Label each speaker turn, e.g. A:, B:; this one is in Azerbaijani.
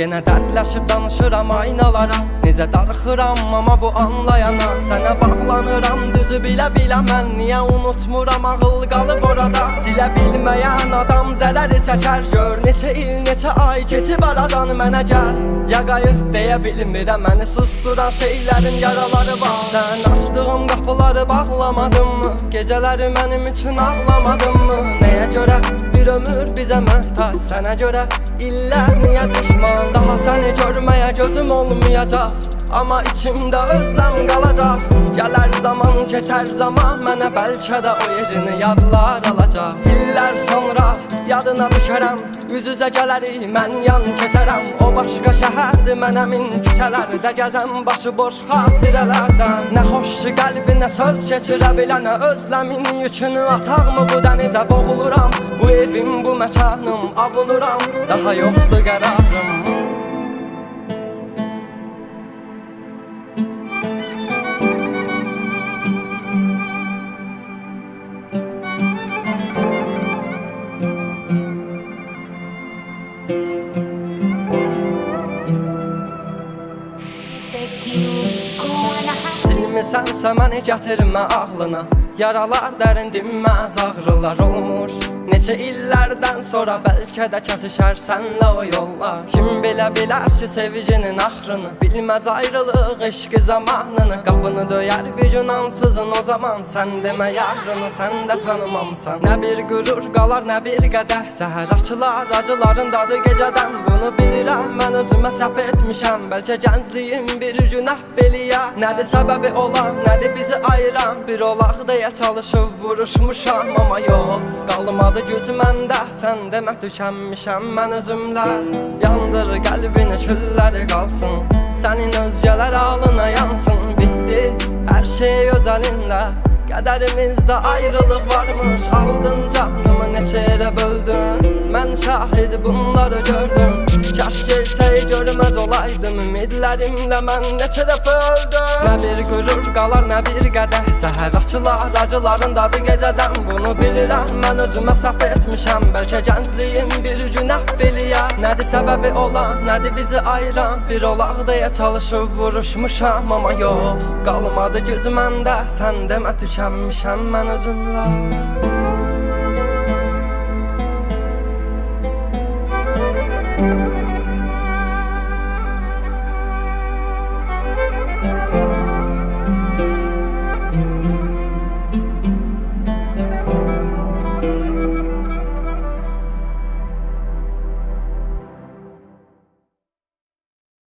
A: Yenə dərdləşib danışıram aynalara. Necə darıxıram amma bu anlayana. Sənə bağlanıram düzü bilə-bilə mən. Niyə unutmuram ağıl qalıb orada. Silə bilməyən adam zərəri çəkər. Gör neçə il, neçə ay keçib aradan mənə gəl. Ya qayıt deyə bilmirəm, məni susturan şeylərin yaraları var. Sən açdığım qapıları bağlamadın mı? Gecələri mənim üçün ağlamadın mı? Nəyə görə bir ömür bizə möhtac? Sənə görə illər niyə düşman? Daha səni görməyə gözüm olmayacaq, amma içimdə özləm qalacaq. Gələr zaman, keçər zaman, mənə bəlkə də o yerini yadlar alacaq. İllər sonra yadına düşərəm, üz-üzə gələrik, mən yan keçərəm. O başqa şəhərdir, mən əmin küçələrdə gəzəm, başı boş xatirələrdən. Nə xoş ki qəlbinə söz keçirə bilənə, özləmin yükünü ataqmı bu dənizə boğuluram. Bu evim, bu məkanım, avunuram, daha yoxdur qərarım. Silmisənsə məni gətirmə ağlına. Yaralar dərin dinməz, ağrılar olmur. Neçə illərdən sonra bəlkə də kəsişər sənlə o yollar. Kim bilə bilər ki sevginin axrını, bilməz ayrılıq eşqi zamanını. Qapını döyər bir gün ansızın, o zaman sən demə yarını sən də tanımamsan. Nə bir qürur qalar, nə bir qədəh, səhər açılar acıların dadı gecədən. Bunu bilirəm, mən özümə səhv etmişəm, bəlkə gəncliyim bir gün əhv eləyə. Nədir səbəbi olan, nədir bizi ayıran? Bir olaq deyə çalışıb vuruşmuşam, amma yox, qalmadı güc məndə. Sən demə tükənmişəm mən özümlə. Yandır qəlbini külləri qalsın, sənin özgələr alına yansın. Bitdi hər şey öz əlinlə, qədərimizdə ayrılıq varmış. Aldın canımı neçə yerə böldün, mən şahid bunları gördüm. Kaş gerçəyi görməz olaydım, ümidlərimlə mən neçə dəfə öldüm. Nə bir qürur qalar, nə bir qədəh, səhər açılar acıların dadı gecədən. Bunu bilirəm, mən özümə səhv etmişəm, bəlkə gəncliyim bir gün əhv eləyə. Nədir səbəbi olan, nədir bizi ayıran? Bir olaq deyə çalışıb vuruşmuşam, amma yox, qalmadı güc məndə. Sən demə tükənmişəm mən özümlə.